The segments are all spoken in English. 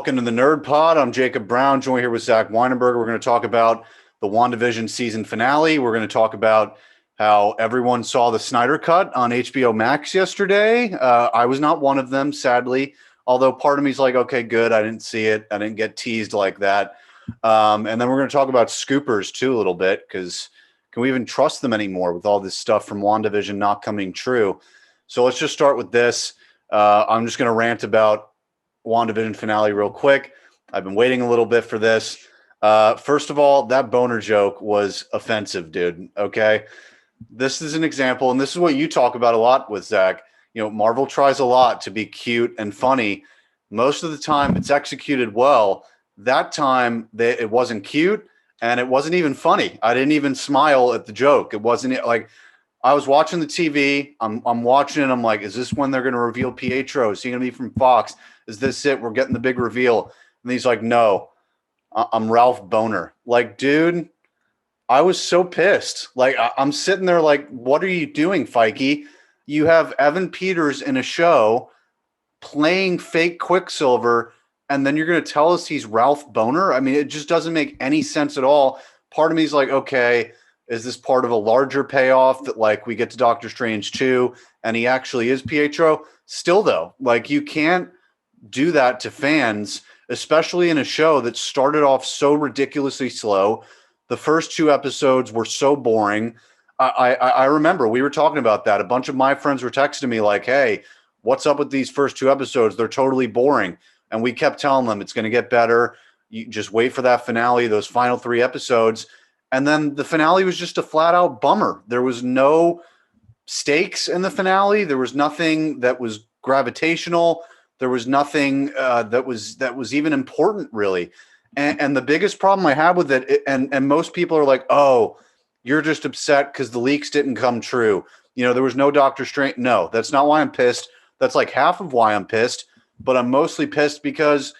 Welcome to the Nerd Pod. I'm Jacob Brown, joined here with Zach Weinberger. We're going to talk about the WandaVision season finale. We're going to talk about how everyone saw the Snyder Cut on HBO Max yesterday. I was not one of them, sadly, although part of me is like, okay, good. I didn't see it. I didn't get teased like that. And then we're going to talk about Scoopers too a little bit, because can we even trust them anymore with all this stuff from WandaVision not coming true? So let's just start with this. I'm just going to rant about WandaVision finale real quick. I've been waiting a little bit for this. First of all, that boner joke was offensive, dude. Okay. This is an example, and this is what you talk about a lot with Zach. You know, Marvel tries a lot to be cute and funny. Most of the time, it's executed well. That time, it wasn't cute, and it wasn't even funny. I didn't even smile at the joke. It wasn't like I was watching the TV. I'm watching it. I'm like, is this when they're going to reveal Pietro? Is he going to be from Fox? Is this it? We're getting the big reveal. And he's like, no, I'm Ralph Boner. Like, dude, I was so pissed. Like, I'm sitting there like, what are you doing, Feige? You have Evan Peters in a show playing fake Quicksilver, and then you're going to tell us he's Ralph Boner? I mean, it just doesn't make any sense at all. Part of me is like, okay, is this part of a larger payoff that, like, we get to Doctor Strange 2 and he actually is Pietro? Still, though, like, you can't do that to fans, especially in a show that started off so ridiculously slow. The first two episodes were so boring. I remember we were talking about that. A bunch of my friends were texting me like, hey, what's up with these first two episodes? They're totally boring. And we kept telling them it's going to get better. You just wait for that finale, those final three episodes. And then the finale was just a flat out bummer. There was no stakes in the finale. There was nothing that was gravitational. There was nothing that was even important, really. And the biggest problem I had with it, and most people are like, oh, you're just upset because the leaks didn't come true. You know, there was no Doctor Strange. No, that's not why I'm pissed. That's like half of why I'm pissed. But I'm mostly pissed because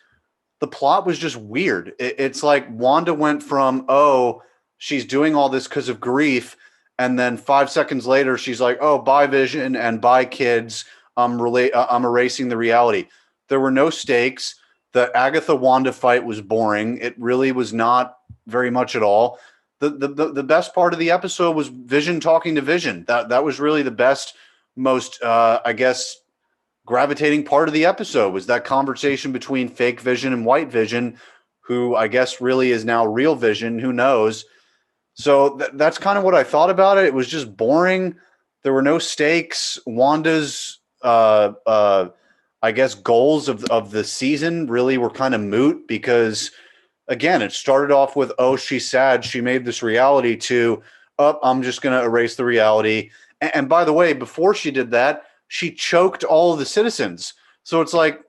the plot was just weird. It's like Wanda went from, oh, she's doing all this because of grief. And then 5 seconds later, she's like, oh, bye, Vision, and bye, kids. I'm erasing the reality. There were no stakes. The Agatha Wanda fight was boring. It really was not very much at all. The best part of the episode was Vision talking to Vision. That was really the best, most I guess gravitating part of the episode was that conversation between fake Vision and white Vision, who I guess really is now real Vision. Who knows? So that's kind of what I thought about it. It was just boring. There were no stakes. Wanda's I guess goals of the season really were kind of moot because, again, it started off with, oh, she's sad. She made this reality to, oh, I'm just going to erase the reality. And by the way, before she did that, she choked all of the citizens. So it's like,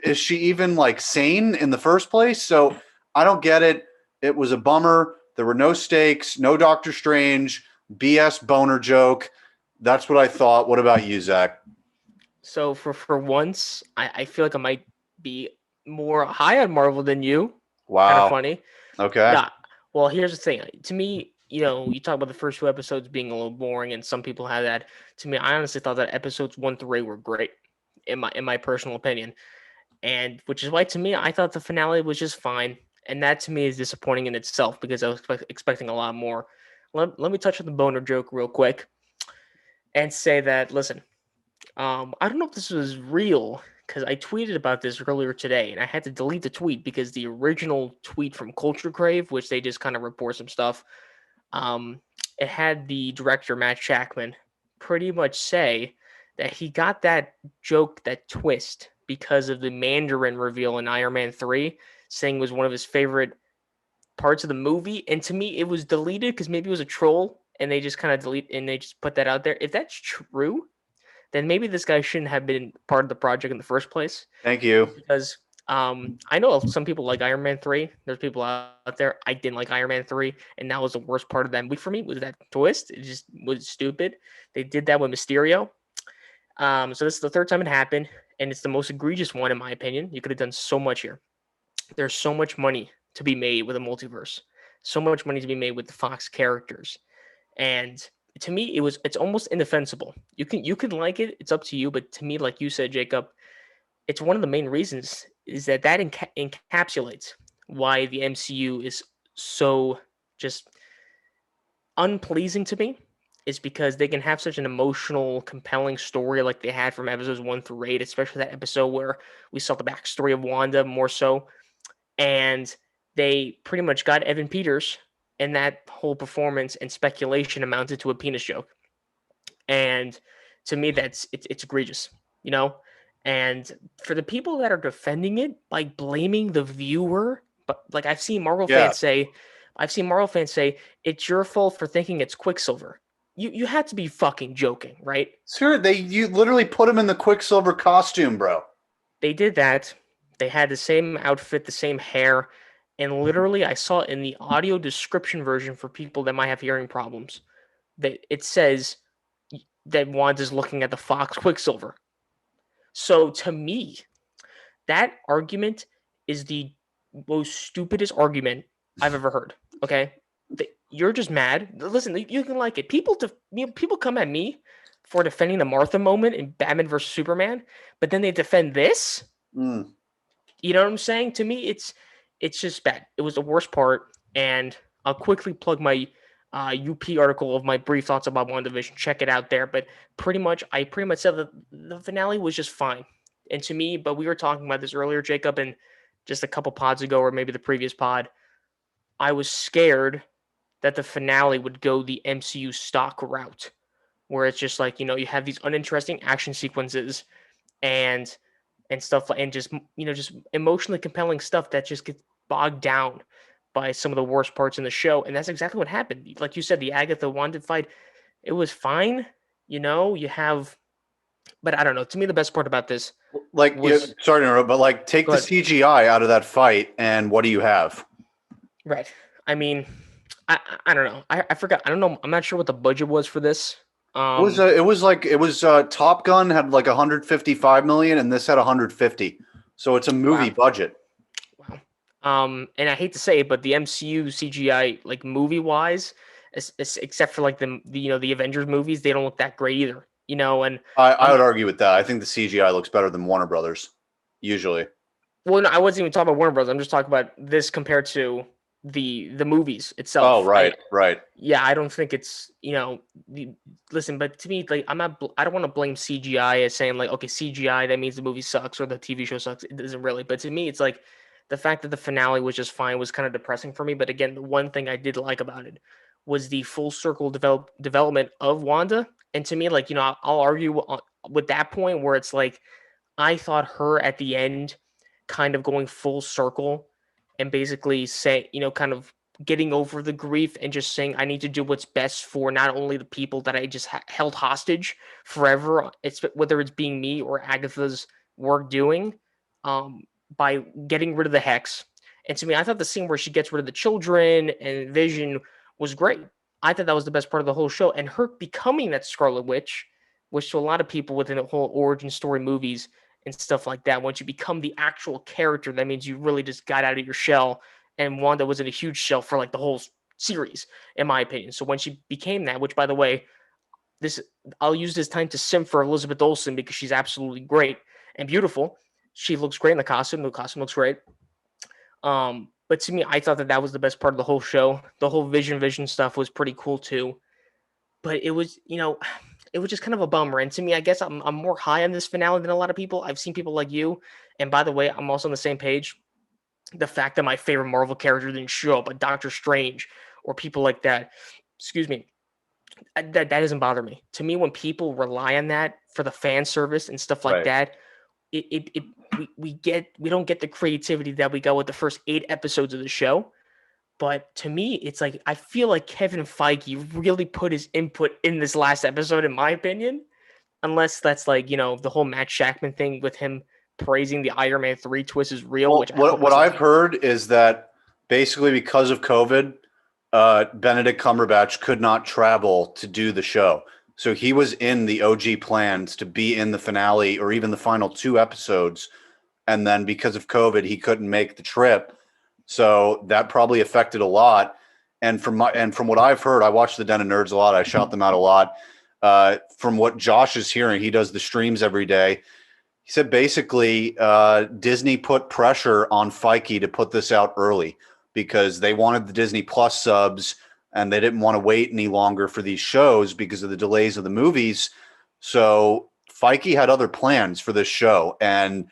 is she even like sane in the first place? So I don't get it. It was a bummer. There were no stakes, no Doctor Strange, BS boner joke. That's what I thought. What about you, Zach? So for once, I feel like I might be more high on Marvel than you. Kind of Wow. funny. Okay. Nah. Well, here's the thing. To me, you talk about the first two episodes being a little boring, and some people have that. To me, I honestly thought that episodes 1 through 8 were great, in my personal opinion, and which is why to me I thought the finale was just fine, and that to me is disappointing in itself because I was expecting a lot more. Let me touch on the boner joke real quick and say that listen, I don't know if this was real because I tweeted about this earlier today, and I had to delete the tweet because the original tweet from Culture Crave, which they just kind of report some stuff, um, it had the director Matt Shackman pretty much say that he got that joke, that twist, because of the Mandarin reveal in Iron Man 3, saying it was one of his favorite parts of the movie. And to me, it was deleted because maybe it was a troll and they just kind of delete and they just put that out there. If that's true, then maybe this guy shouldn't have been part of the project in the first place. Thank you. Because I know some people like Iron Man 3. There's people out there. I didn't like Iron Man 3, and that was the worst part of that movie for me was that twist. It just was stupid. They did that with Mysterio. So this is the third time it happened, and it's the most egregious one in my opinion. You could have done so much here. There's so much money to be made with a multiverse. So much money to be made with the Fox characters. And to me, it's almost indefensible. You can like it, it's up to you, but to me, like you said, Jacob, it's one of the main reasons is that encapsulates why the MCU is so just unpleasing to me, is because they can have such an emotional, compelling story like they had from episodes 1 through 8, especially that episode where we saw the backstory of Wanda more so. And they pretty much got Evan Peters, and that whole performance and speculation amounted to a penis joke. And to me, it's egregious, you know? And for the people that are defending it by blaming the viewer, but like Yeah. I've seen Marvel fans say it's your fault for thinking it's Quicksilver. You had to be fucking joking, right? Sure, you literally put him in the Quicksilver costume, bro. They did that. They had the same outfit, the same hair, and literally I saw in the audio description version for people that might have hearing problems that it says that Wanda's looking at the Fox Quicksilver. So to me, that argument is the most stupidest argument I've ever heard. Okay, you're just mad. Listen, you can like it. People come at me for defending the Martha moment in Batman versus Superman, but then they defend this. Mm. You know what I'm saying? To me, it's just bad. It was the worst part, and I'll quickly plug my UP article of my brief thoughts about WandaVision. Check it out there. But I pretty much said that the finale was just fine. And to me, but we were talking about this earlier, Jacob, and just a couple pods ago, or maybe the previous pod, I was scared that the finale would go the MCU stock route, where it's just like, you have these uninteresting action sequences and stuff, and just just emotionally compelling stuff that just gets bogged down by some of the worst parts in the show. And that's exactly what happened. Like you said, the Agatha Wanda fight, it was fine. You have, but I don't know. To me, the best part about this was sorry to interrupt, but like take the CGI out of that fight, and what do you have? Right. I mean, I don't know. I forgot. I don't know. I'm not sure what the budget was for this. It was Top Gun had like 155 million, and this had 150. So it's a movie budget. Wow. And I hate to say it, but the MCU CGI, like movie wise, except for like the Avengers movies, they don't look that great either. And I would argue with that. I think the CGI looks better than Warner Brothers usually. Well, no, I wasn't even talking about Warner Brothers. I'm just talking about this compared to the movies itself. Oh, right. Yeah, I don't think it's listen, but to me, like I don't want to blame CGI as saying like, okay, CGI that means the movie sucks or the TV show sucks. It doesn't really. But to me, it's like the fact that the finale was just fine was kind of depressing for me. But again, the one thing I did like about it was the full circle development of Wanda. And to me, like I'll argue with that point where it's like I thought her at the end kind of going full circle and basically say, kind of getting over the grief and just saying, I need to do what's best for not only the people that I just held hostage forever, whether it's being me or Agatha's work doing, by getting rid of the hex. And to me, I thought the scene where she gets rid of the children and Vision was great. I thought that was the best part of the whole show. And her becoming that Scarlet Witch, which to a lot of people within the whole origin story movies and stuff like that, once you become the actual character, that means you really just got out of your shell. And Wanda was in a huge shell for like the whole series, in my opinion. So when she became that, which by the way, I'll use this time to simp for Elizabeth Olsen because she's absolutely great and beautiful. She looks great in the costume. The costume looks great. But to me, I thought that was the best part of the whole show. The whole Vision stuff was pretty cool too. But it was, it was just kind of a bummer. And to me, I guess I'm more high on this finale than a lot of people. I've seen people like you. And by the way, I'm also on the same page. The fact that my favorite Marvel character didn't show up, like Doctor Strange or people like that, excuse me, that doesn't bother me. To me, when people rely on that for the fan service and stuff like that, we don't get the creativity that we got with the first 8 episodes of the show. But to me, it's like I feel like Kevin Feige really put his input in this last episode, in my opinion. Unless that's like, the whole Matt Shackman thing with him praising the Iron Man 3 twist is real. Well, what I've heard is that basically because of COVID, Benedict Cumberbatch could not travel to do the show. So he was in the OG plans to be in the finale or even the final 2 episodes. And then because of COVID, he couldn't make the trip. So that probably affected a lot. And from what I've heard, I watch the Den of Nerds a lot. I shout them out a lot. From what Josh is hearing, he does the streams every day. He said basically Disney put pressure on Feige to put this out early because they wanted the Disney Plus subs and they didn't want to wait any longer for these shows because of the delays of the movies. So Feige had other plans for this show, and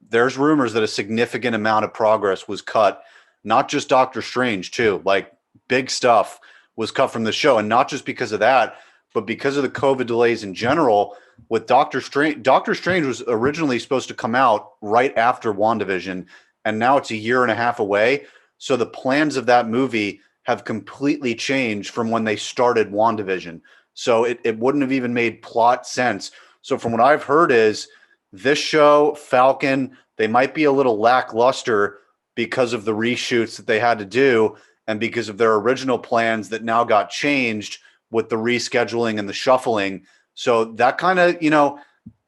there's rumors that a significant amount of progress was cut, not just Doctor Strange, too. Like big stuff was cut from the show, and not just because of that, but because of the COVID delays in general. With Doctor Strange, Doctor Strange was originally supposed to come out right after WandaVision, and now it's a year and a half away. So the plans of that movie have completely changed from when they started WandaVision. So it wouldn't have even made plot sense. So from what I've heard is this show, Falcon, they might be a little lackluster because of the reshoots that they had to do and because of their original plans that now got changed with the rescheduling and the shuffling. So that kind of,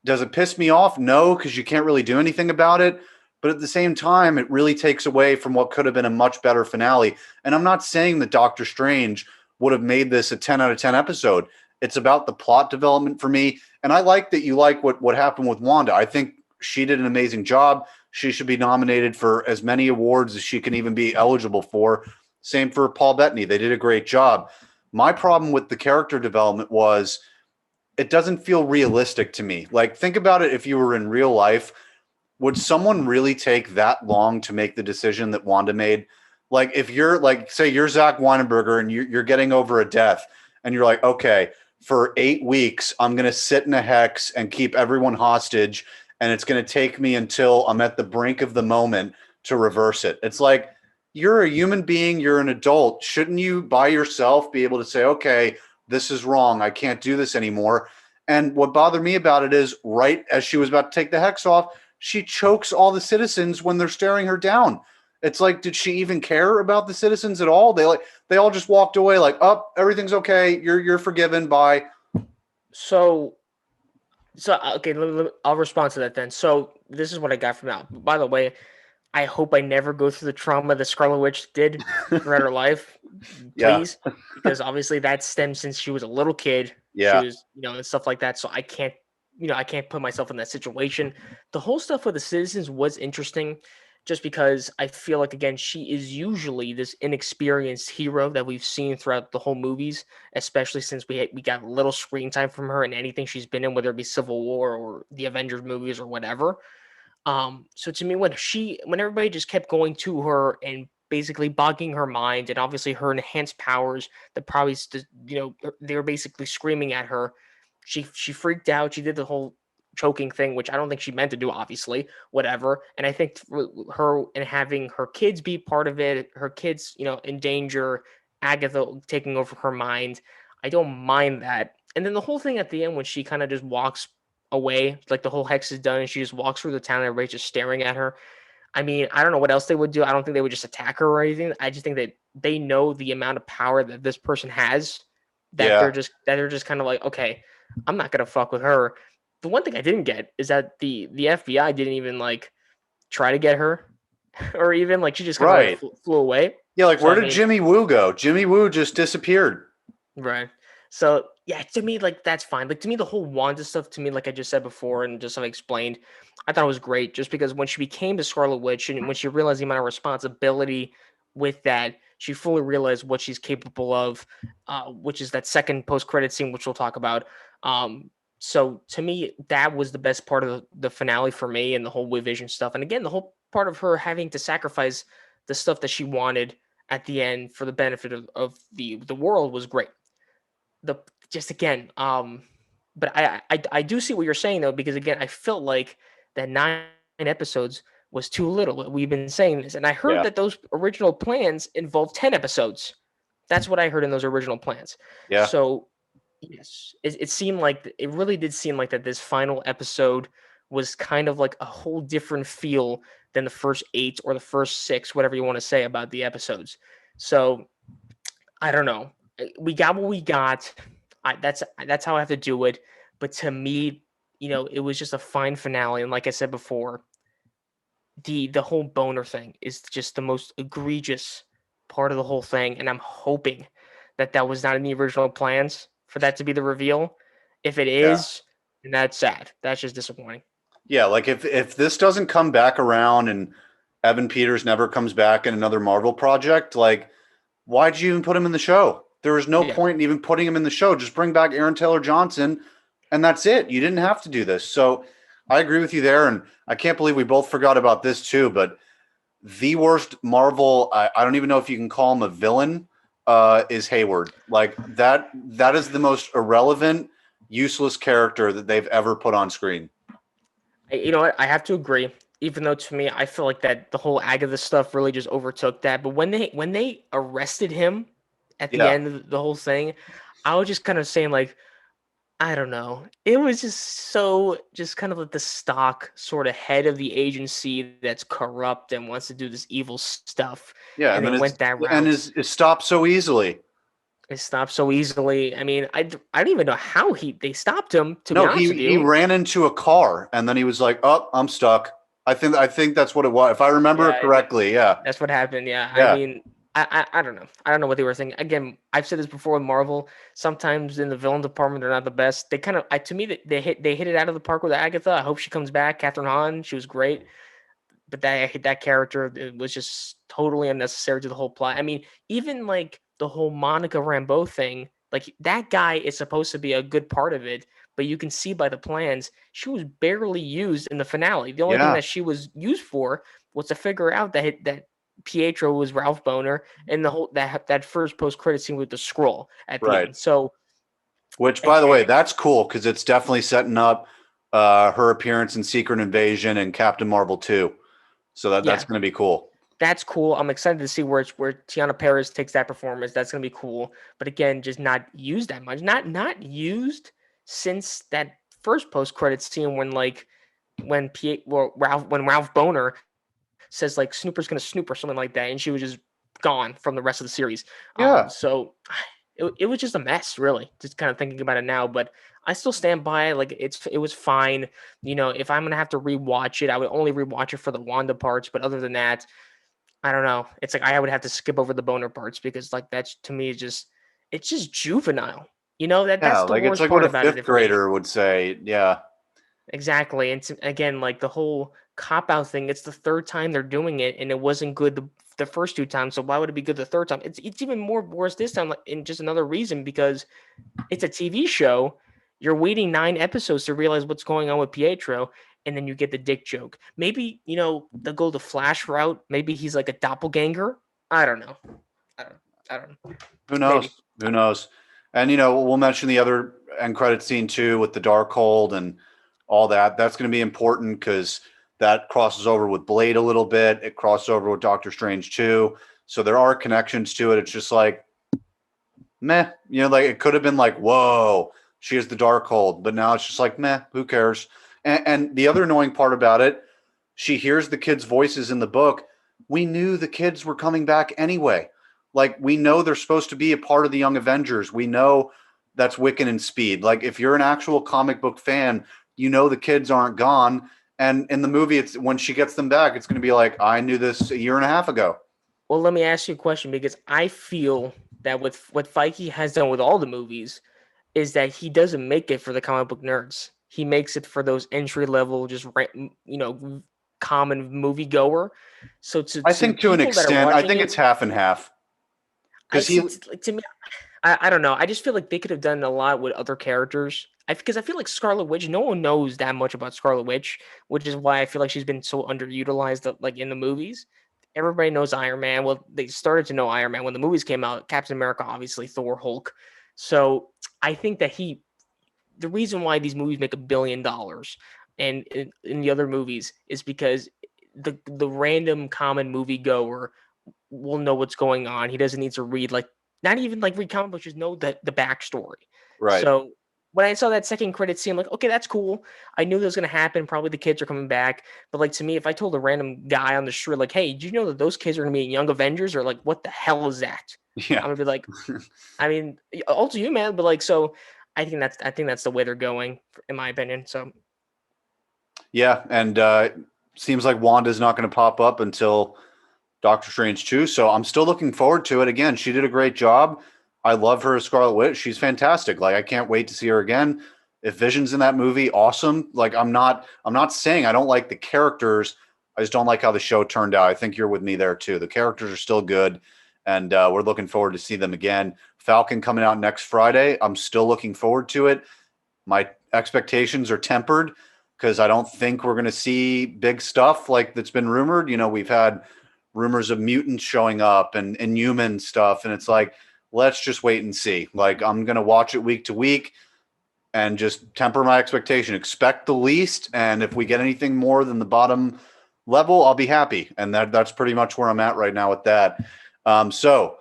does it piss me off? No, because you can't really do anything about it. But at the same time, it really takes away from what could have been a much better finale. And I'm not saying that Doctor Strange would have made this a 10 out of 10 episode. It's about the plot development for me. And I like that you like what happened with Wanda. I think she did an amazing job. She should be nominated for as many awards as she can even be eligible for. Same for Paul Bettany. They did a great job. My problem with the character development was it doesn't feel realistic to me. Like, think about it if you were in real life. Would someone really take that long to make the decision that Wanda made? Like, if you're like, say you're Zach Weinberger and you're getting over a death and you're like, okay, for 8 weeks, I'm going to sit in a hex and keep everyone hostage. And it's going to take me until I'm at the brink of the moment to reverse it. It's like, you're a human being, you're an adult. Shouldn't you by yourself be able to say, okay, this is wrong. I can't do this anymore. And what bothered me about it is right as she was about to take the hex off, she chokes all the citizens when they're staring her down. It's like, did she even care about the citizens at all? They all just walked away like, oh, everything's okay. You're forgiven. Bye. So okay, I'll respond to that then. So this is what I got from that. By the way, I hope I never go through the trauma that Scarlet Witch did throughout her life, Yeah. please, because obviously that stems since she was a little kid. She Yeah. was, and stuff like that. So I can't put myself in that situation. The whole stuff with the citizens was interesting, just because I feel like again she is usually this inexperienced hero that we've seen throughout the whole movies, especially since we got little screen time from her in anything she's been in, whether it be Civil War or the Avengers movies or whatever. So to me, when everybody just kept going to her and basically bogging her mind, and obviously her enhanced powers that probably, they were basically screaming at her. She freaked out. She did the whole choking thing, which I don't think she meant to do, obviously, whatever. And I think her and having her kids be part of it, her kids, in danger, Agatha taking over her mind, I don't mind that. And then the whole thing at the end when she kind of just walks away, like the whole hex is done, and she just walks through the town and everybody's just staring at her. I mean, I don't know what else they would do. I don't think they would just attack her or anything. I just think that they know the amount of power that this person has, that Yeah. they're just kind of like, okay, I'm not gonna fuck with her. The one thing I didn't get is that the FBI didn't even like try to get her, or even like she just kind of like Right. flew away. Yeah. Like, So where I did mean, Jimmy Woo go? Jimmy Woo just disappeared. right. So yeah, to me, like that's fine. Like to me, the whole Wanda stuff, to me, like I just said before and just have explained, I thought it was great just because when she became the Scarlet Witch and when she realized the amount of responsibility with that, she fully realized what she's capable of, which is that second post-credit scene, which we'll talk about. So to me, that was the best part of the finale for me and the whole Vision stuff. And again, the whole part of her having to sacrifice the stuff that she wanted at the end for the benefit of the world was great. The just again, but I do see what you're saying though, because again, I felt like that 9 episodes was too little. We've been saying this, and I heard Yeah. that those original plans involved 10 episodes. That's what I heard in those original plans. Yeah. So yes, it seemed like it really did seem like that this final episode was kind of like a whole different feel than the first 8 or the first 6, whatever you want to say about the episodes. So I don't know. We got what we got. That's how I have to do it. But to me, it was just a fine finale. And like I said before, the whole boner thing is just the most egregious part of the whole thing. And I'm hoping that that was not in the original plans for that to be the reveal. If it Yeah. is, then that's sad. That's just disappointing. Yeah, like if this doesn't come back around and Evan Peters never comes back in another Marvel project, like why'd you even put him in the show? There was no Yeah. point in even putting him in the show. Just bring back Aaron Taylor Johnson, and that's it. You didn't have to do this. So I agree with you there, and I can't believe we both forgot about this too. But the worst Marvel, I don't even know if you can call him a villain, is Hayward. Like that is the most irrelevant, useless character that they've ever put on screen. You know what? I have to agree. Even though to me, I feel like that the whole Agatha stuff really just overtook that. But when they arrested him at the Yeah, end of the whole thing, I was just kind of saying like, I don't know. It was just so just kind of like the stock sort of head of the agency that's corrupt and wants to do this evil stuff, yeah, and and they then went that and route. it stopped so easily. It stopped so easily. I mean, I don't even know how they stopped him. To be No, honest he with he you, ran into a car and then he was like, "Oh, I'm stuck." I think that's what it was. If I remember it yeah, correctly, yeah. that's what happened. Yeah, I Yeah. mean, I don't know. I don't know what they were thinking. Again, I've said this before with Marvel. Sometimes in the villain department, they're not the best. They kind of, to me, they hit it out of the park with Agatha. I hope she comes back. Catherine Hahn, she was great, but that character, it was just totally unnecessary to the whole plot. I mean, even like the whole Monica Rambeau thing, like that guy is supposed to be a good part of it, but you can see by the plans she was barely used in the finale. The only thing Yeah. that she was used for was to figure out that Pietro was Ralph Boner, and the whole that first post credit scene with the scroll at the Right. end. So Which, by the way, again, that's cool because it's definitely setting up her appearance in Secret Invasion and Captain Marvel 2. So that's yeah, going to be cool. that's cool. I'm excited to see where Tiana Perez takes that performance. That's gonna be cool. But again, just not used that much. Not used since that first post credit scene when like when Ralph Boner says like Snooper's gonna snoop or something like that, and she was just gone from the rest of the series. Yeah. So it was just a mess, really. Just kind of thinking about it now, but I still stand by it. Like it was fine. You know, if I'm gonna have to rewatch it, I would only rewatch it for the Wanda parts. But other than that, I don't know. It's like I would have to skip over the boner parts because like that's to me it's just juvenile. You know, Yeah. that's the Like it's worst like what part a about it fifth for me. grader would say. Yeah. Exactly. And again, like the whole cop out thing, it's the third time they're doing it and it wasn't good the first two times. So why would it be good the third time? It's even more worse this time, like in just another reason because it's a TV show. You're waiting 9 episodes to realize what's going on with Pietro, and then you get the dick joke. Maybe, they'll go the Flash route. Maybe he's like a doppelganger. I don't know. I don't, I don't know. Who Maybe. knows? Who knows? And we'll mention the other end credit scene too with the Darkhold and all that. That's going to be important because that crosses over with Blade a little bit. It crosses over with Doctor Strange too. So there are connections to it. It's just like meh. Like it could have been like, whoa, she is the Darkhold, but now it's just like meh. Who cares? And the other annoying part about it, she hears the kids' voices in the book. We knew the kids were coming back anyway. Like we know they're supposed to be a part of the Young Avengers. We know that's Wiccan and Speed. Like if you're an actual comic book fan, the kids aren't gone. And in the movie, it's when she gets them back, it's going to be like, I knew this a year and a half ago. Well, let me ask you a question because I feel that with what Feige has done with all the movies is that he doesn't make it for the comic book nerds. He makes it for those entry level, just common movie goer. So I to the think to an people that are extent, I watching think it, it's half and half I because he, see. Like, to me, I don't know. I just feel like they could have done a lot with other characters. Because I feel like Scarlet Witch, no one knows that much about Scarlet Witch, which is why I feel like she's been so underutilized, like in the movies. Everybody knows Iron Man. Well, they started to know Iron Man when the movies came out. Captain America, obviously, Thor, Hulk. So I think that the reason why these movies make $1 billion and in the other movies is because the random common movie goer will know what's going on. He doesn't need to read like not even like read comic books, just know the backstory. right. So when I saw that second credit scene, I'm like, okay, that's cool. I knew that was gonna happen. Probably the kids are coming back. But like to me, if I told a random guy on the street, like, hey, do you know that those kids are gonna be in Young Avengers? Or like, what the hell is that? Yeah. I'm gonna be like, I mean, all to you, man. But like, so I think that's the way they're going, in my opinion. So Yeah. And seems like Wanda's not going to pop up until Doctor Strange 2. So I'm still looking forward to it. Again, she did a great job. I love her as Scarlet Witch. She's fantastic. Like I can't wait to see her again. If Vision's in that movie, awesome. Like I'm not saying I don't like the characters. I just don't like how the show turned out. I think you're with me there too. The characters are still good, and we're looking forward to see them again. Falcon coming out next Friday. I'm still looking forward to it. My expectations are tempered because I don't think we're going to see big stuff like that's been rumored. You know, we've had rumors of mutants showing up and human stuff, and it's like, let's just wait and see. Like I'm going to watch it week to week and just temper my expectation. Expect the least, and if we get anything more than the bottom level, I'll be happy. And that's pretty much where I'm at right now with that. So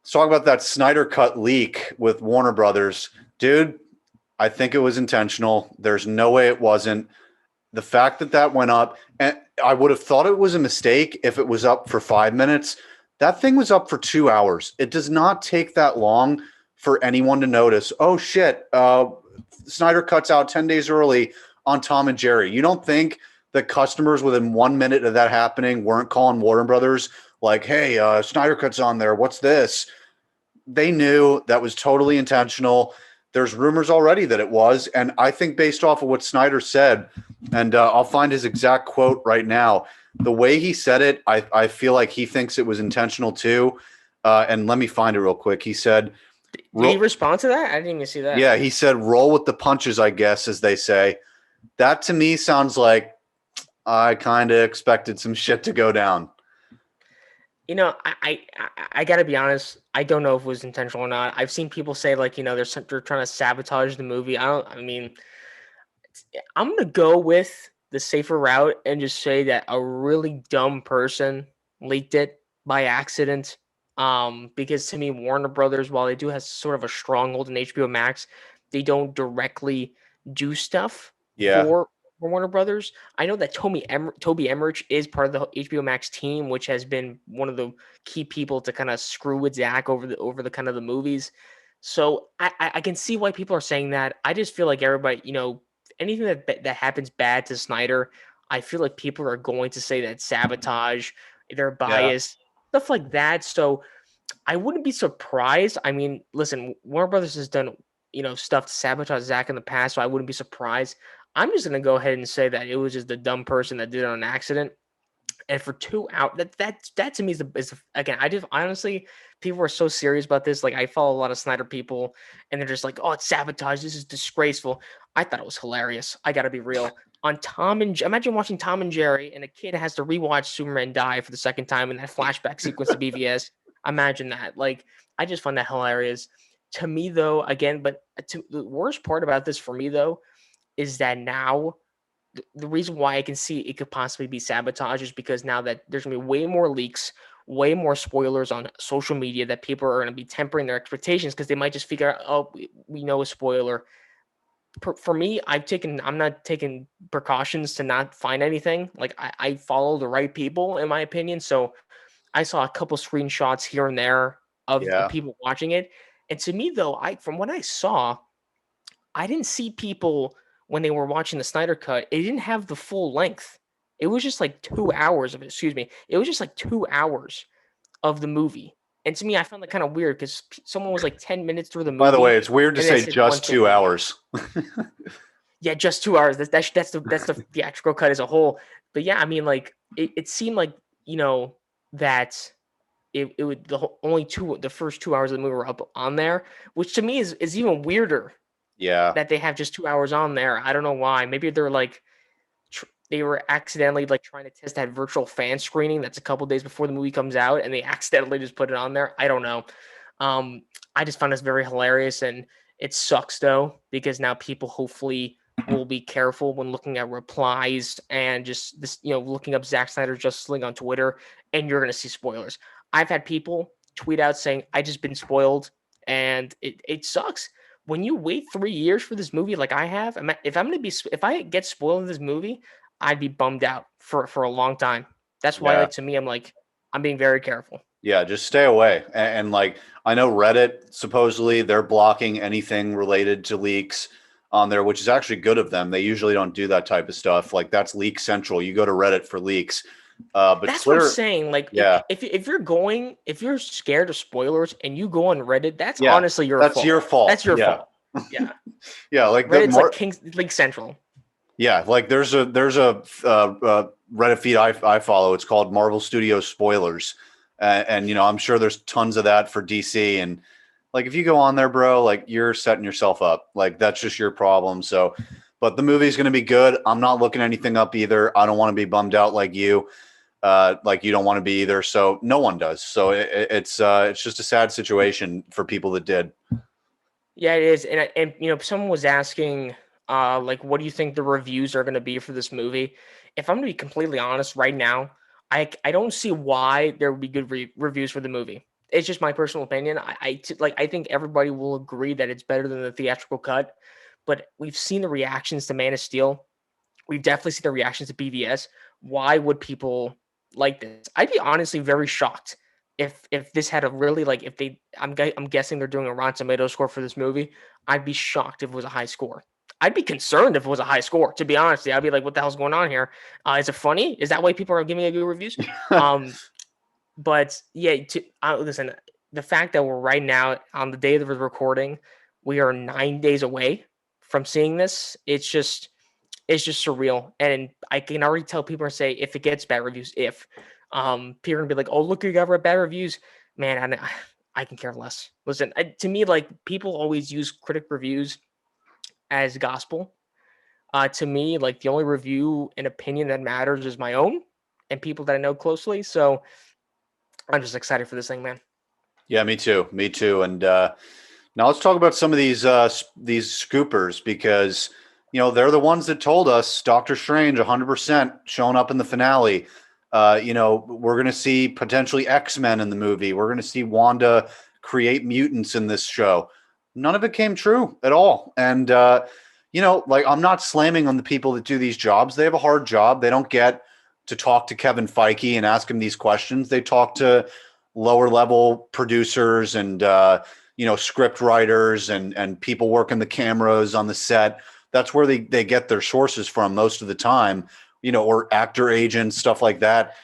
let's talk about that Snyder Cut leak with Warner Brothers, dude. I think it was intentional. There's no way it wasn't. The fact that that went up, and I would have thought it was a mistake if it was up for 5 minutes. That thing was up for 2 hours. It does not take that long for anyone to notice. Oh shit! Snyder cuts out 10 days early on Tom and Jerry. You don't think that customers within 1 minute of that happening weren't calling Warner Brothers like, "Hey, Snyder Cut's on there. What's this?" They knew that was totally intentional. There's rumors already that it was. And I think based off of what Snyder said, and I'll find his exact quote right now, the way he said it, I feel like he thinks it was intentional too. And let me find it real quick. He said, Did he respond to that? I didn't even see that. yeah, he said, roll with the punches, I guess, as they say. That to me sounds like I kind of expected some shit to go down. You know, I gotta be honest. I don't know if it was intentional or not. I've seen people say like, they're trying to sabotage the movie. I mean, I'm gonna go with the safer route and just say that a really dumb person leaked it by accident. Because to me, Warner Brothers, while they do have sort of a stronghold in HBO Max, they don't directly do stuff Yeah. for Warner Brothers. I know that Toby Emmerich is part of the HBO Max team, which has been one of the key people to kind of screw with Zach over the kind of the movies. So I can see why people are saying that. I just feel like everybody, anything that happens bad to Snyder, I feel like people are going to say that sabotage, they're Yeah. biased, stuff like that. So I wouldn't be surprised. I mean, listen, Warner Brothers has done, stuff to sabotage Zach in the past, so I wouldn't be surprised. I'm just gonna go ahead and say that it was just the dumb person that did it on accident. And for 2 hours, that to me is again. I honestly, people are so serious about this. Like I follow a lot of Snyder people, and they're just like, "Oh, it's sabotage. This is disgraceful." I thought it was hilarious. I got to be real. On imagine watching Tom and Jerry, and a kid has to rewatch Superman die for the second time in that flashback sequence to BVS. Imagine that. Like I just find that hilarious. To me, though, again, but the worst part about this for me though is that now the reason why I can see it could possibly be sabotage is because now that there's gonna be way more leaks, way more spoilers on social media that people are gonna be tempering their expectations because they might just figure out, oh, we know a spoiler. For me, I'm not taking precautions to not find anything. Like I follow the right people in my opinion. So I saw a couple screenshots here and there of Yeah. people watching it. And to me though, from what I saw, I didn't see people when they were watching the Snyder Cut. It didn't have the full length. It was just like 2 hours of it. Excuse me. It was just like 2 hours of the movie. And to me, I found that kind of weird because someone was like 10 minutes through the By the movie way, it's weird to and then say said just 2 150. hours. Yeah, just 2 hours. That's the theatrical cut as a whole. But yeah, I mean, like it seemed like that it would the first 2 hours of the movie were up on there, which to me is even weirder Yeah. that they have just 2 hours on there. I don't know why. Maybe they're like they were accidentally like trying to test that virtual fan screening that's a couple days before the movie comes out, and they accidentally just put it on there. I don't know. I just found this very hilarious, and it sucks though because now people hopefully will be careful when looking at replies and just this, looking up Zack Snyder's Justice League on Twitter, and you're gonna see spoilers. I've had people tweet out saying I just been spoiled, and it sucks when you wait 3 years for this movie, like I have. If I get spoiled in this movie, I'd be bummed out for a long time. That's why, Yeah. like to me, I'm being very careful. Yeah, just stay away. And like I know Reddit supposedly they're blocking anything related to leaks on there, which is actually good of them. They usually don't do that type of stuff. Like that's Leak Central. You go to Reddit for leaks. But That's what I'm Twitter, saying. Like, yeah, if you're scared of spoilers and you go on Reddit, that's yeah, honestly your that's fault. your fault. That's your Yeah, fault. Yeah. Yeah, like Reddit's like King's League Central. yeah, like there's a Reddit feed I follow. It's called Marvel Studios Spoilers, and I'm sure there's tons of that for DC. And like if you go on there, bro, like you're setting yourself up. Like that's just your problem. So, but the movie's going to be good. I'm not looking anything up either. I don't want to be bummed out like you. Like you don't want to be either. So no one does. So it's just a sad situation for people that did. Yeah, it is. And someone was asking, like, what do you think the reviews are going to be for this movie? If I'm going to be completely honest, right now, I don't see why there would be good reviews for the movie. It's just my personal opinion. I think everybody will agree that it's better than the theatrical cut, but we've seen the reactions to Man of Steel. We've definitely seen the reactions to BVS. Why would people like this? I'd be honestly very shocked if this had a really like if they I'm guessing they're doing a Rotten Tomatoes score for this movie. I'd be shocked if it was a high score. I'd be concerned if it was a high score. To be honest, I'd be like, "What the hell's going on here? Is it funny? Is that why people are giving it good reviews?" Um, but yeah, listen, the fact that we're right now on the day of the recording, we are 9 days away from seeing this. It's just surreal. And I can already tell people are saying if it gets bad reviews, people are gonna be like, oh, look, you got bad reviews. Man, I can care less. Listen, to me, like people always use critic reviews as gospel. To me, like the only review and opinion that matters is my own and people that I know closely. So I'm just excited for this thing, man. Yeah, me too. Me too. And now let's talk about some of these scoopers because they're the ones that told us Doctor Strange 100% showing up in the finale. We're going to see potentially X-Men in the movie. We're going to see Wanda create mutants in this show. None of it came true at all. And like I'm not slamming on the people that do these jobs. They have a hard job. They don't get to talk to Kevin Feige and ask him these questions. They talk to lower level producers and script writers and people working the cameras on the set. That's where they get their sources from most of the time, or actor agents, stuff like that.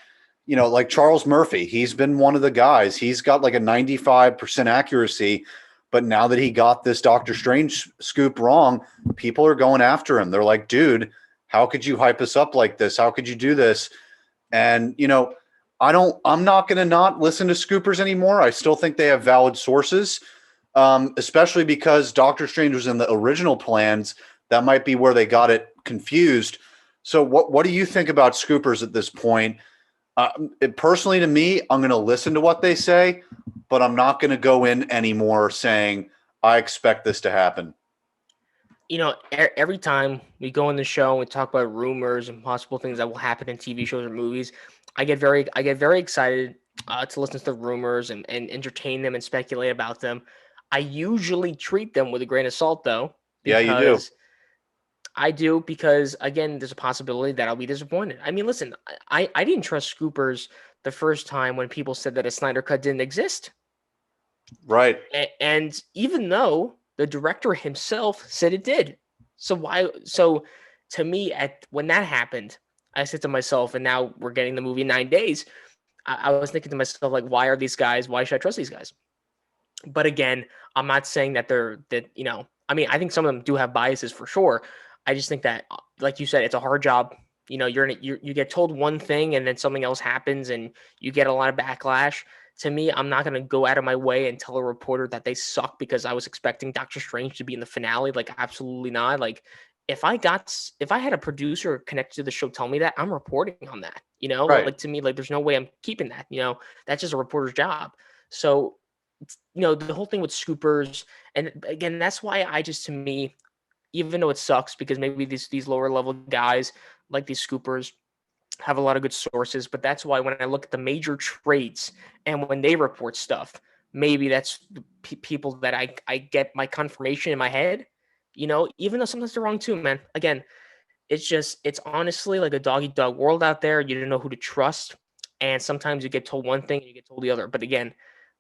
Like Charles Murphy, he's been one of the guys. He's got like a 95% accuracy, but now that he got this Doctor Strange scoop wrong, people are going after him. They're like, dude, how could you hype us up like this? How could you do this? And I'm not going to not listen to scoopers anymore. I still think they have valid sources, especially because Doctor Strange was in the original plans. That might be where they got it confused. So what do you think about scoopers at this point? Personally, to me, I'm going to listen to what they say, but I'm not going to go in anymore saying, I expect this to happen. Every time we go on the show and we talk about rumors and possible things that will happen in TV shows or movies, I get very excited to listen to the rumors and entertain them and speculate about them. I usually treat them with a grain of salt, though, Yeah, you do. because again, there's a possibility that I'll be disappointed. I mean, listen, I didn't trust Scoopers the first time when people said that a Snyder Cut didn't exist. Right. And even though the director himself said it did. So why so to me at when that happened, I said to myself, and now we're getting the movie in 9 days. I was thinking to myself, like, why should I trust these guys? But again, I'm not saying that I mean, I think some of them do have biases for sure. I just think that, like you said, it's a hard job. You get told one thing and then something else happens and you get a lot of backlash. To me, I'm not going to go out of my way and tell a reporter that they suck because I was expecting Doctor Strange to be in the finale. Like, absolutely not. Like, if I had a producer connected to the show tell me that, I'm reporting on that. Right. Like to me, like there's no way I'm keeping that. That's just a reporter's job. So the whole thing with scoopers, and again, that's why to me, even though it sucks because maybe these lower level guys like these scoopers have a lot of good sources, but that's why when I look at the major trades and when they report stuff, maybe that's the people that I get my confirmation in my head, even though sometimes they're wrong too, man. Again, it's honestly like a dog eat dog world out there. You don't know who to trust. And sometimes you get told one thing and you get told the other. But again,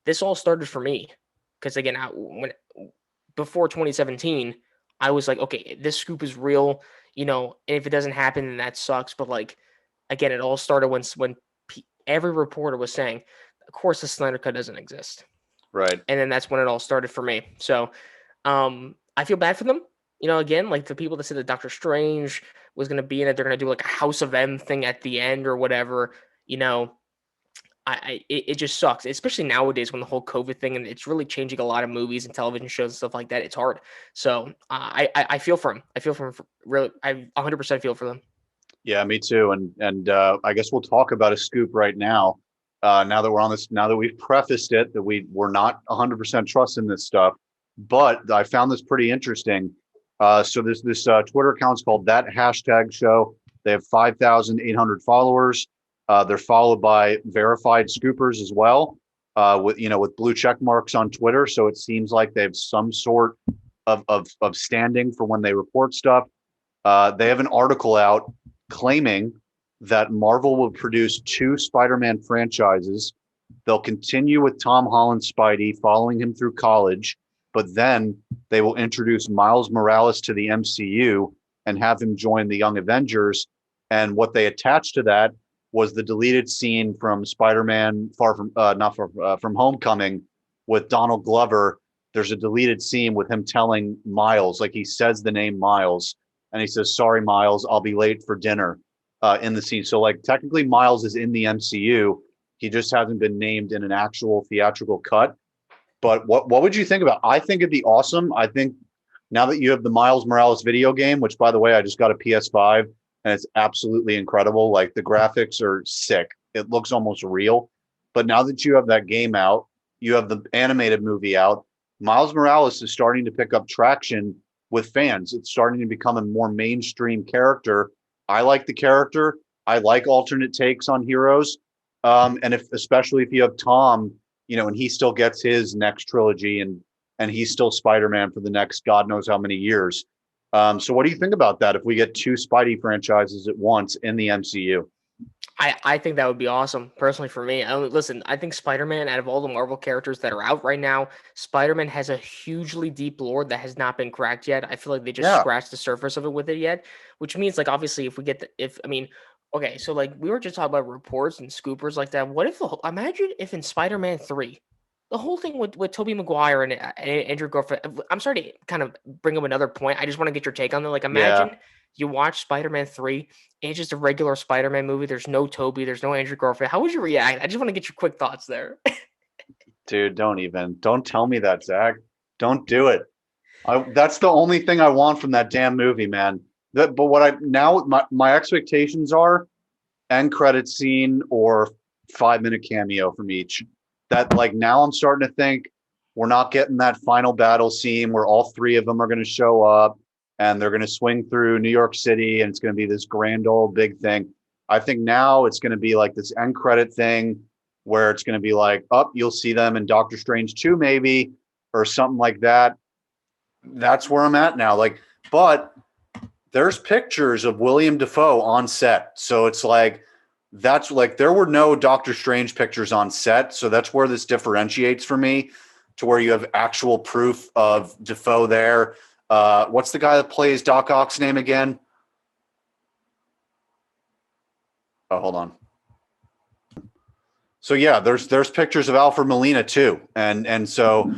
this all started for me because again, when before 2017, I was like, okay, this scoop is real, and if it doesn't happen, then that sucks. But like, again, it all started when every reporter was saying, of course, the Snyder Cut doesn't exist. Right. And then that's when it all started for me. So, I feel bad for them. Again, like the people that said that Doctor Strange was going to be in it, they're going to do like a House of M thing at the end or whatever. You know, it just sucks, especially nowadays when the whole COVID thing and it's really changing a lot of movies and television shows and stuff like that. It's hard. So I feel for him. I feel for him. Really, I 100% feel for them. Yeah, me too. And I guess we'll talk about a scoop right now. Now that we're on this, now that we've prefaced it that we're not 100% trusting this stuff, but I found this pretty interesting. So this Twitter account's called That Hashtag Show. They have 5,800 followers. They're followed by verified scoopers as well, with blue check marks on Twitter. So it seems like they have some sort of standing for when they report stuff. They have an article out claiming that Marvel will produce 2 Spider-Man franchises. They'll continue with Tom Holland's Spidey, following him through college, but then they will introduce Miles Morales to the MCU and have him join the Young Avengers. And what they attached to that was the deleted scene from Spider-Man from Homecoming with Donald Glover. There's a deleted scene with him telling Miles, like he says the name Miles, and he says, "Sorry, Miles, I'll be late for dinner," in the scene. So like technically Miles is in the MCU. He just hasn't been named in an actual theatrical cut. But what would you think about? I think it'd be awesome. I think now that you have the Miles Morales video game, which by the way, I just got a PS5 and it's absolutely incredible. Like the graphics are sick. It looks almost real. But now that you have that game out, you have the animated movie out. Miles Morales is starting to pick up traction with fans. It's starting to become a more mainstream character. I like the character. I like alternate takes on heroes. And especially if you have Tom, and he still gets his next trilogy and he's still Spider-Man for the next God knows how many years. So what do you think about that if we get 2 Spidey franchises at once in the MCU? I think that would be awesome, personally for me. Listen, I think Spider-Man, out of all the Marvel characters that are out right now, Spider-Man has a hugely deep lore that has not been cracked yet. I feel like they just Yeah. scratched the surface of it with it yet, which means like obviously if we get okay, so like we were just talking about reports and scoopers like that. What if imagine if in Spider-Man 3, the whole thing with Tobey Maguire and Andrew Garfield. I'm sorry to kind of bring up another point. I just want to get your take on that. Like Yeah. imagine you watch Spider-Man 3 and it's just a regular Spider-Man movie. There's no Toby, there's no Andrew Garfield. How would you react? I just want to get your quick thoughts there. Dude, don't tell me that, Zach. Don't do it. That's the only thing I want from that damn movie, man. But what I now my expectations are end credit scene or 5-minute cameo from each. That like now I'm starting to think we're not getting that final battle scene where all 3 of them are going to show up and they're going to swing through New York City and it's going to be this grand old big thing. I think now it's going to be like this end credit thing where it's going to be like, oh, you'll see them in Doctor Strange 2 maybe or something like that. That's where I'm at now. Like, but there's pictures of William Dafoe on set. So it's like, that's like, there were no Doctor Strange pictures on set. So that's where this differentiates for me to where you have actual proof of Dafoe there. What's the guy that plays Doc Ock's name again? Oh, hold on. So yeah, there's pictures of Alfred Molina too. And so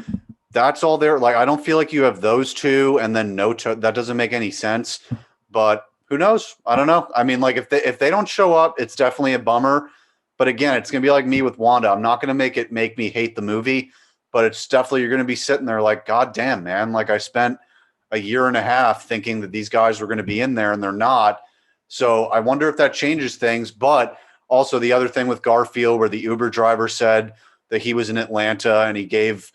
that's all there. Like, I don't feel like you have those 2 and then that doesn't make any sense. But who knows? I don't know. I mean, like if they don't show up, it's definitely a bummer. But again, it's gonna be like me with Wanda. I'm not gonna make me hate the movie, but it's definitely you're gonna be sitting there like, God damn, man! Like I spent a year and a half thinking that these guys were gonna be in there and they're not. So I wonder if that changes things. But also the other thing with Garfield, where the Uber driver said that he was in Atlanta and he gave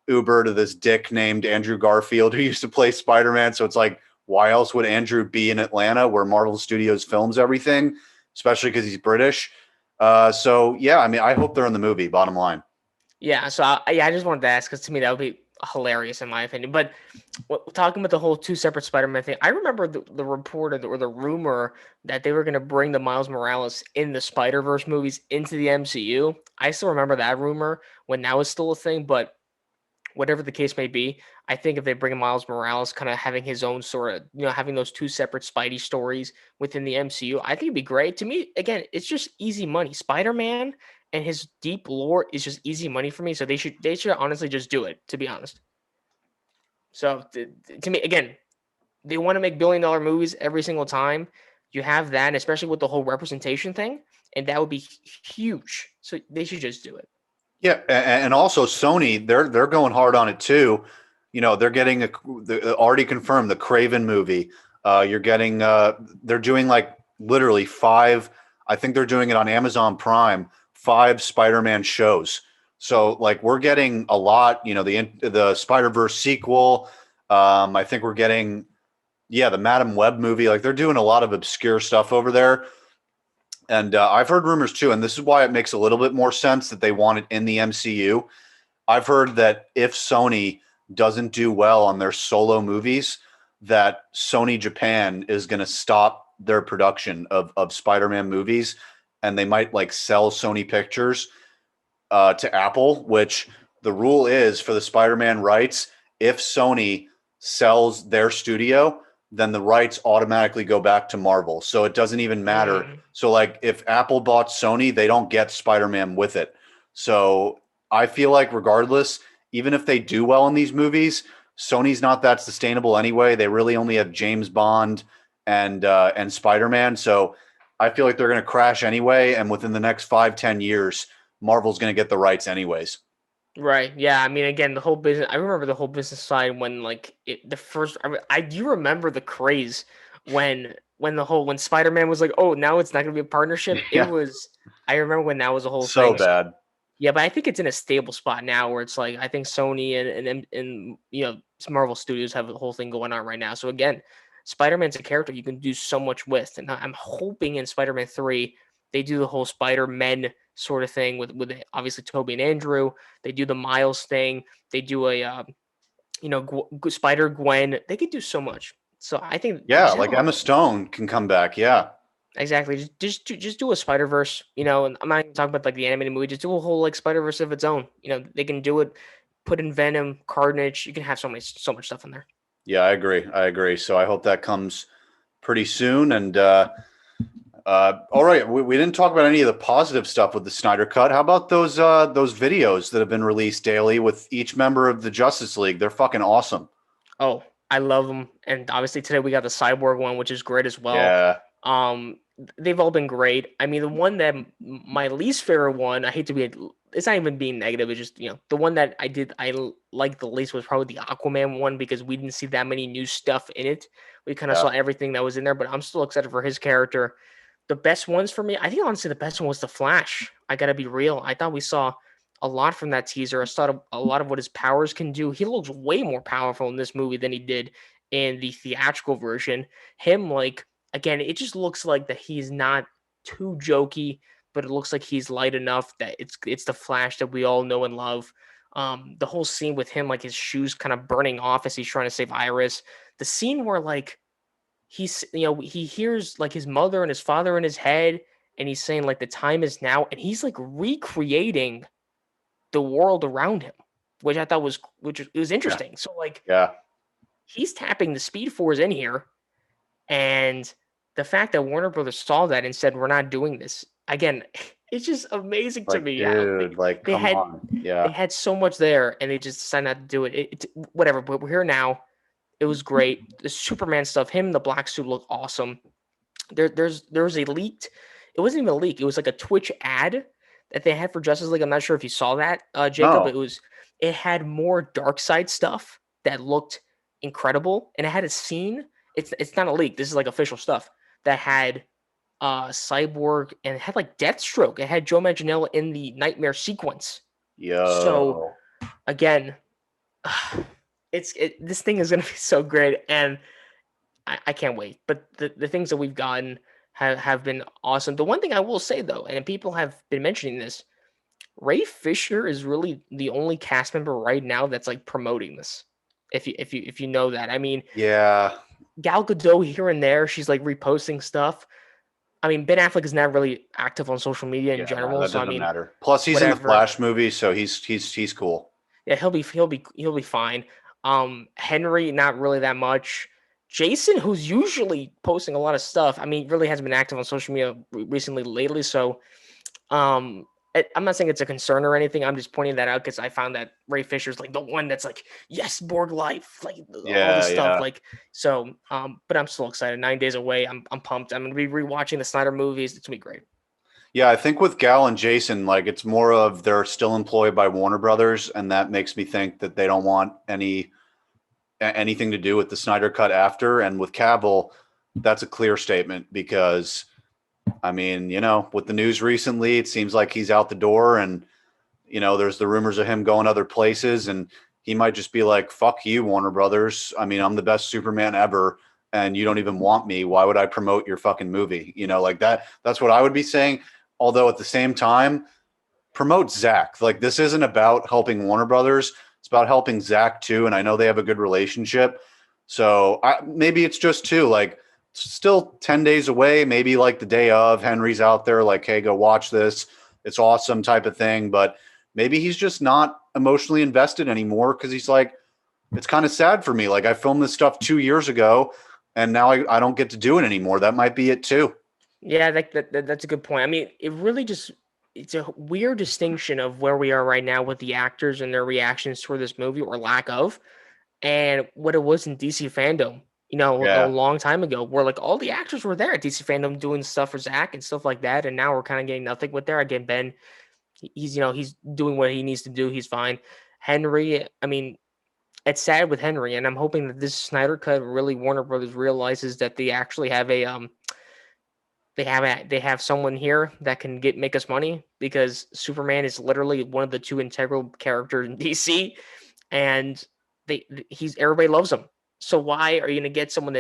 Uber to this dick named Andrew Garfield who used to play Spider-Man. So it's like, why else would Andrew be in Atlanta where Marvel Studios films everything, especially because he's British? So yeah, I mean, I hope they're in the movie, bottom line. Yeah, so I just wanted to ask because to me that would be hilarious in my opinion. But talking about the whole 2 separate Spider-Man thing, I remember the report or the rumor that they were going to bring the Miles Morales in the Spider-Verse movies into the MCU. I still remember that rumor when that was still a thing, but whatever the case may be, I think if they bring Miles Morales kind of having his own sort of, having those 2 separate Spidey stories within the MCU, I think it'd be great. To me, again, it's just easy money. Spider-Man and his deep lore is just easy money for me. So they should honestly just do it, to be honest. So to me, again, they want to make $1 billion movies every single time. You have that, and especially with the whole representation thing, and that would be huge. So they should just do it. Yeah, and also Sony, they're going hard on it too. You know, they're getting already confirmed the Craven movie. You're getting they're doing like literally five. I think they're doing it on Amazon Prime. Five Spider-Man shows. So like we're getting a lot. You know, the Spider-Verse sequel. I think we're getting the Madam Web movie. Like they're doing a lot of obscure stuff over there. And I've heard rumors too, and this is why it makes a little bit more sense that they want it in the MCU. I've heard that if Sony doesn't do well on their solo movies, that Sony Japan is going to stop their production of Spider-Man movies, and they might like sell Sony Pictures to Apple, which the rule is for the Spider-Man rights, if Sony sells their studio, then the rights automatically go back to Marvel. So it doesn't even matter. So like if Apple bought Sony, they don't get Spider-Man with it. So I feel like regardless, even if they do well in these movies, Sony's not that sustainable anyway. They really only have James Bond and Spider-Man. So I feel like they're going to crash anyway. And within the next 5-10 years, Marvel's going to get the rights anyways. Right. Yeah. I mean, again, the whole business. I remember the whole business side when, like, the first. I do remember the craze when Spider Man was like, oh, now it's not going to be a partnership. It Yeah, was. I remember when that was a whole so thing. So, bad. yeah, but I think it's in a stable spot now where it's like I think Sony and Marvel Studios have the whole thing going on right now. So again, Spider Man's a character you can do so much with, and I'm hoping in Spider Man 3 they do the whole Spider Men sort of thing with obviously Toby and Andrew. They do the Miles thing. They do a Spider Gwen. They could do so much. So I think Yeah, just have like a Emma Stone can come back. Yeah. exactly just do a Spider Verse. And I'm not even talking about like the animated movie. Just do a whole like Spider Verse of its own. They can do it. Put in Venom, Carnage. You can have so much stuff in there. Yeah, I agree. I agree. So I hope that comes pretty soon. And all right, we didn't talk about any of the positive stuff with the Snyder Cut. How about those videos that have been released daily with each member of the Justice League? They're fucking awesome. Oh, I love them. And obviously today we got the Cyborg one, which is great as well. Yeah. They've all been great. I mean, the one that my least favorite one, I hate to be, it's not even being negative. It's just, the one that I liked the least was probably the Aquaman one because we didn't see that many new stuff in it. We kind of Yeah. saw everything that was in there, but I'm still excited for his character. The best ones for me, I think honestly the best one was the Flash. I gotta be real. I thought we saw a lot from that teaser. I saw a lot of what his powers can do. He looks way more powerful in this movie than he did in the theatrical version. Him, like, again, it just looks like that he's not too jokey, but it looks like he's light enough that it's the Flash that we all know and love. The whole scene with him, like his shoes kind of burning off as he's trying to save Iris. The scene where like he hears like his mother and his father in his head, and he's saying like the time is now, and he's like recreating the world around him, which I thought was Yeah. interesting. So like Yeah. he's tapping the Speed Force in here, and the fact that Warner Brothers saw that and said we're not doing this again, it's just amazing to Like, me. dude, like, They come had on. they Yeah. had so much there, and they just decided not to do it. Whatever, but we're here now. It was great. The Superman stuff, him in the black suit looked awesome. There was a leaked. It wasn't even a leak. It was like a Twitch ad that they had for Justice League. I'm not sure if you saw that, Jacob. No. It had more dark side stuff that looked incredible, and it had a scene. It's not a leak. This is like official stuff that had Cyborg and it had like Deathstroke. It had Joe Manganiello in the nightmare sequence. So Yo. again, this thing is gonna be so great, and I can't wait. But the things that we've gotten have been awesome. The one thing I will say though, and people have been mentioning this, Ray Fisher is really the only cast member right now that's like promoting this. If you know that, I mean, Yeah. Gal Gadot here and there, she's like reposting stuff. I mean, Ben Affleck is not really active on social media in Yeah, no, general, that so I doesn't mean, matter. Plus he's in the whatever. Flash movie, so he's cool. Yeah, he'll be fine. Henry, not really that much. Jason, who's usually posting a lot of stuff, I mean, really hasn't been active on social media recently lately. So, um, I'm not saying it's a concern or anything. I'm just pointing that out because I found that Ray Fisher's like the one that's like, yes, Borg life, like all this Yeah, stuff. yeah. Like, so, but I'm still excited. 9 days away. I'm pumped. I'm gonna be rewatching the Snyder movies. It's gonna be great. Yeah, I think with Gal and Jason, like it's more of they're still employed by Warner Brothers, and that makes me think that they don't want anything to do with the Snyder Cut after. And with Cavill, that's a clear statement because I mean, with the news recently, it seems like he's out the door, and there's the rumors of him going other places, and he might just be like, "Fuck you, Warner Brothers. I mean, I'm the best Superman ever, and you don't even want me. Why would I promote your fucking movie?" Like that. That's what I would be saying. Although at the same time, promote Zach. Like this isn't about helping Warner Brothers. It's about helping Zach too. And I know they have a good relationship. So maybe it's just too like still 10 days away. Maybe like the day of Henry's out there like, hey, go watch this. It's awesome type of thing. But maybe he's just not emotionally invested anymore because he's like, it's kind of sad for me. Like I filmed this stuff 2 years ago and now I don't get to do it anymore. That might be it too. Yeah, that's a good point. I mean, it's a weird distinction of where we are right now with the actors and their reactions toward this movie or lack of, and what it was in DC fandom. A Yeah. long time ago, where like all the actors were there at DC fandom doing stuff for Zach and stuff like that, and now we're kind of getting nothing with there. Again, Ben, he's doing what he needs to do. He's fine. Henry, I mean, it's sad with Henry, and I'm hoping that this Snyder cut really Warner Brothers realizes that they actually have they have someone here that can make us money because Superman is literally one of the two integral characters in DC, and he's everybody loves him. So why are you gonna get someone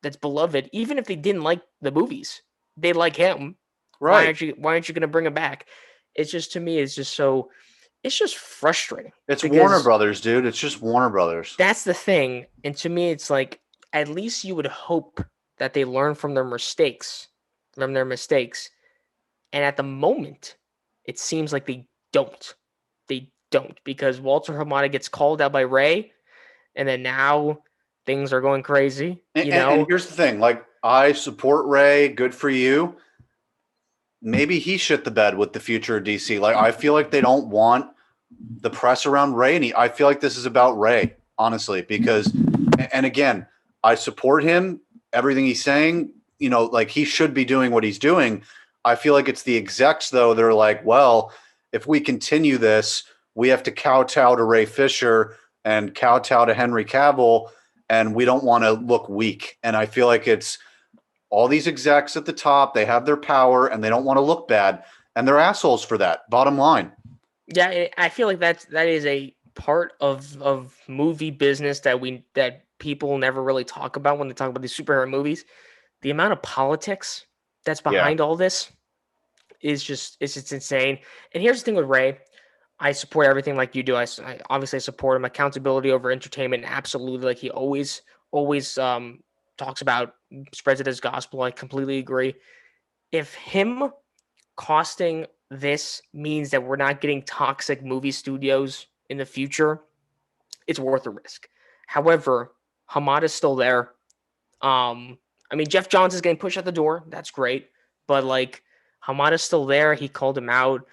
that's beloved, even if they didn't like the movies, they like him? Right. Why aren't you gonna bring him back? It's just to me, it's just frustrating It's Warner because Brothers, dude. It's just Warner Brothers. that's the thing. And to me, it's like at least you would hope that they learn from their mistakes. And at the moment, it seems like they don't. They don't because Walter Hamada gets called out by Ray, and then now things are going crazy. And here's the thing: like, I support Ray. Good for you. Maybe he shit the bed with the future of DC. Like, I feel like they don't want the press around Ray, and I feel like this is about Ray, honestly. Because, and again, I support him. Everything he's saying, like he should be doing what he's doing. I feel like it's the execs though. They're like, well, if we continue this, we have to kowtow to Ray Fisher and kowtow to Henry Cavill, and we don't want to look weak. And I feel like it's all these execs at the top. They have their power, and they don't want to look bad, and they're assholes for that. Bottom line. Yeah, I feel like that is a part of movie business that people never really talk about when they talk about these superhero movies. The amount of politics that's Yeah. behind all this it's just insane. And here's the thing with Ray. I support everything like you do. I obviously support him. Accountability over entertainment, absolutely. Like he always talks about, spreads it as gospel. I completely agree. If him costing this means that we're not getting toxic movie studios in the future, it's worth the risk. However, Hamada's still there. I mean, Jeff Johns is getting pushed out the door. That's great. But like Hamada's still there. He called him out.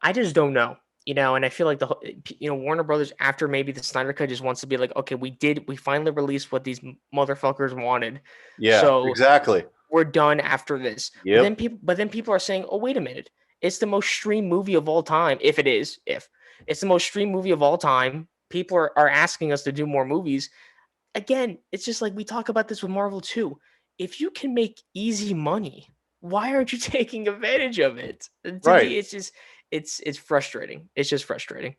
I just don't know. And I feel like Warner Brothers after maybe the Snyder Cut just wants to be like, okay, we finally released what these motherfuckers wanted. Yeah. So Exactly. we're done after this. Yep. But then people are saying, oh, wait a minute. It's the most streamed movie of all time. If it's the most streamed movie of all time, people are asking us to do more movies. Again, it's just like we talk about this with Marvel too. If you can make easy money, why aren't you taking advantage of it? And to Right. me, it's frustrating. It's just frustrating.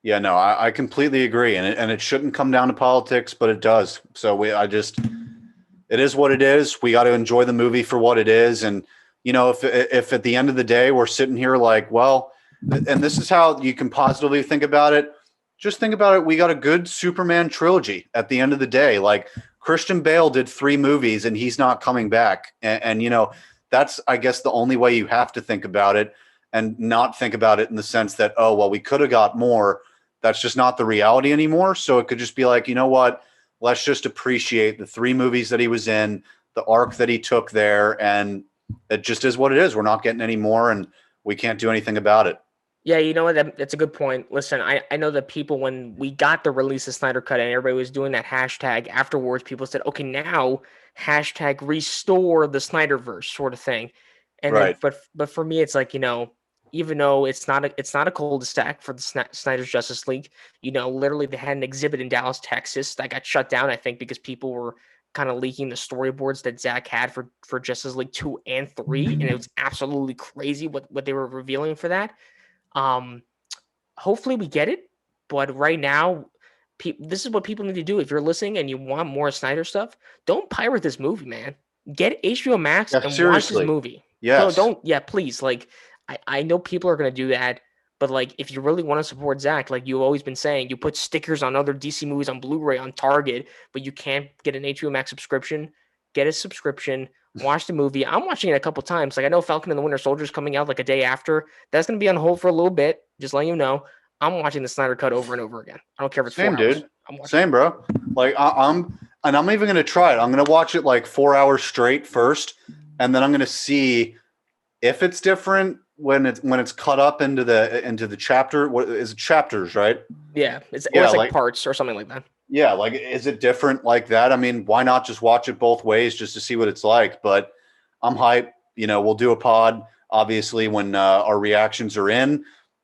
Yeah. No, I completely agree, and it shouldn't come down to politics, but it does. So it is what it is. We got to enjoy the movie for what it is. And, if at the end of the day, we're sitting here like, well, and this is how you can positively think about it. Just think about it. We got a good Superman trilogy at the end of the day. Like Christian Bale did 3 movies and he's not coming back. And that's, I guess, the only way you have to think about it and not think about it in the sense that, oh, well, we could have got more. That's just not the reality anymore. So it could just be like, you know what? Let's just appreciate the 3 movies that he was in, the arc that he took there, and it just is what it is. We're not getting any more, and we can't do anything about it. Yeah, you know what? That's a good point. Listen, I know that people, when we got the release of Snyder Cut and everybody was doing that hashtag afterwards, people said, okay, now hashtag restore the Snyderverse sort of thing. And then, Right. but for me, it's like, even though it's not a cul-de-sac for the Snyder's Justice League, literally they had an exhibit in Dallas, Texas that got shut down, I think, because people were kind of leaking the storyboards that Zach had for Justice League 2 and 3. And it was absolutely crazy what they were revealing for that. Um, Hopefully we get it, but right now, this is what people need to do. If you're listening and you want more Snyder stuff, don't pirate this movie, man. Get HBO Max Yeah, and watch this seriously. movie. Don't Yes. don't yeah, please. Like I know people are gonna do that, but like if you really want to support Zach, like you've always been saying, you put stickers on other DC movies on Blu-ray on Target, but you can't get an HBO Max subscription. Get a subscription, watch the movie. I'm watching it a couple times. Like I know Falcon and the Winter Soldier is coming out like a day after. That's gonna be on hold for a little bit. Just letting you know. I'm watching the Snyder Cut over and over again. I don't care if it's Same, 4 hours. dude. I'm watching Same, it. bro. Like and I'm even gonna try it. I'm gonna watch it like 4 hours straight first, and then I'm gonna see if it's different when it's cut up into the chapter. What is it, chapters, right? Yeah, Yeah, it's like like parts or something like that. yeah, like is it different like that? I mean, why not just watch it both ways just to see what it's like? But I'm hyped. We'll do a pod obviously when our reactions are in.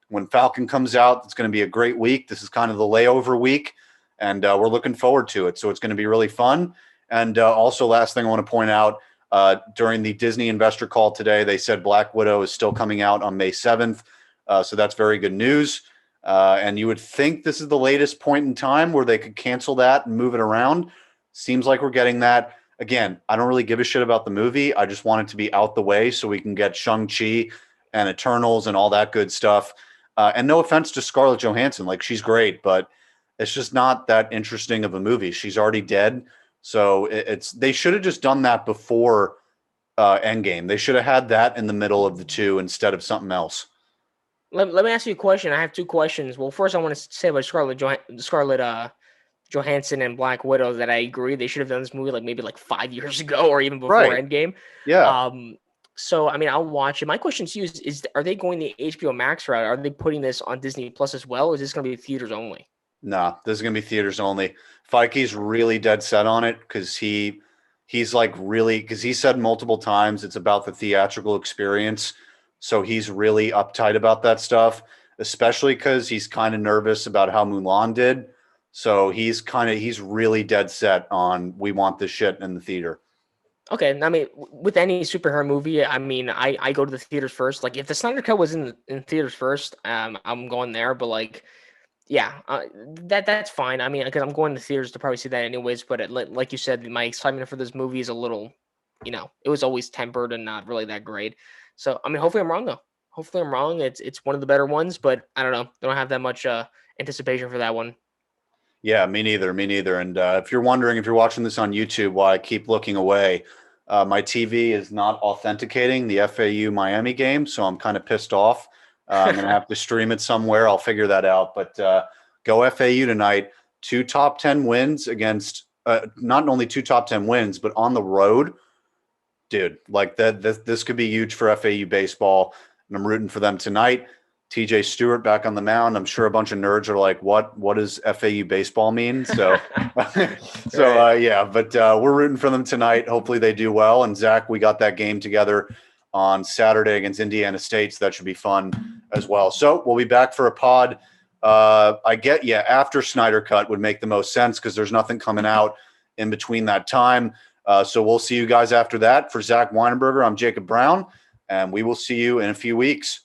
When Falcon comes out, it's going to be a great week. This is kind of the layover week, and we're looking forward to it. So it's going to be really fun. And also, last thing I want to point out during the Disney investor call today, they said Black Widow is still coming out on May 7th. So that's very good news. And you would think this is the latest point in time where they could cancel that and move it around. Seems like we're getting that. Again, I don't really give a shit about the movie. I just want it to be out the way so we can get Shang-Chi and Eternals and all that good stuff. And no offense to Scarlett Johansson, like she's great, but it's just not that interesting of a movie. She's already dead. So it's they should have just done that before Endgame. They should have had that in the middle of the two instead of something else. Let me ask you a question. I have two questions. Well, first I want to say about Scarlett Johansson and Black Widow that I agree they should have done this movie like maybe like 5 years ago or even before Right. Endgame. Yeah. So I mean I'll watch it. My question to you is are they going the HBO Max route? Are they putting this on Disney Plus as well, or is this going to be theaters only? Nah, this is gonna be theaters only. Feige's really dead set on it because he's like really because he said multiple times it's about the theatrical experience. So he's really uptight about that stuff, especially because he's kind of nervous about how Mulan did. So he's really dead set on we want this shit in the theater. Okay, I mean, with any superhero movie, I mean, I go to the theaters first. Like, if the Snyder Cut was in theaters first, I'm going there. But like, yeah, that's fine. I mean, because I'm going to theaters to probably see that anyways. But like you said, my excitement for this movie is a little, it was always tempered and not really that great. So I mean, hopefully I'm wrong though. Hopefully I'm wrong. It's one of the better ones, but I don't know. I don't have that much anticipation for that one. Yeah, me neither. Me neither. And if you're wondering if you're watching this on YouTube, why I keep looking away, my TV is not authenticating the FAU Miami game, so I'm kind of pissed off. I'm gonna have to stream it somewhere. I'll figure that out. But go FAU tonight. Two top 10 wins against not only two top 10 wins, but on the road, dude. Like that. This could be huge for FAU baseball, and I'm rooting for them tonight. TJ Stewart back on the mound. I'm sure a bunch of nerds are like, what does FAU baseball mean? So, Right. yeah, but we're rooting for them tonight. Hopefully they do well. And Zach, we got that game together on Saturday against Indiana State. So that should be fun as well. So we'll be back for a pod. After Snyder Cut would make the most sense because there's nothing coming out in between that time. So we'll see you guys after that. For Zach Weinberger, I'm Jacob Brown, and we will see you in a few weeks.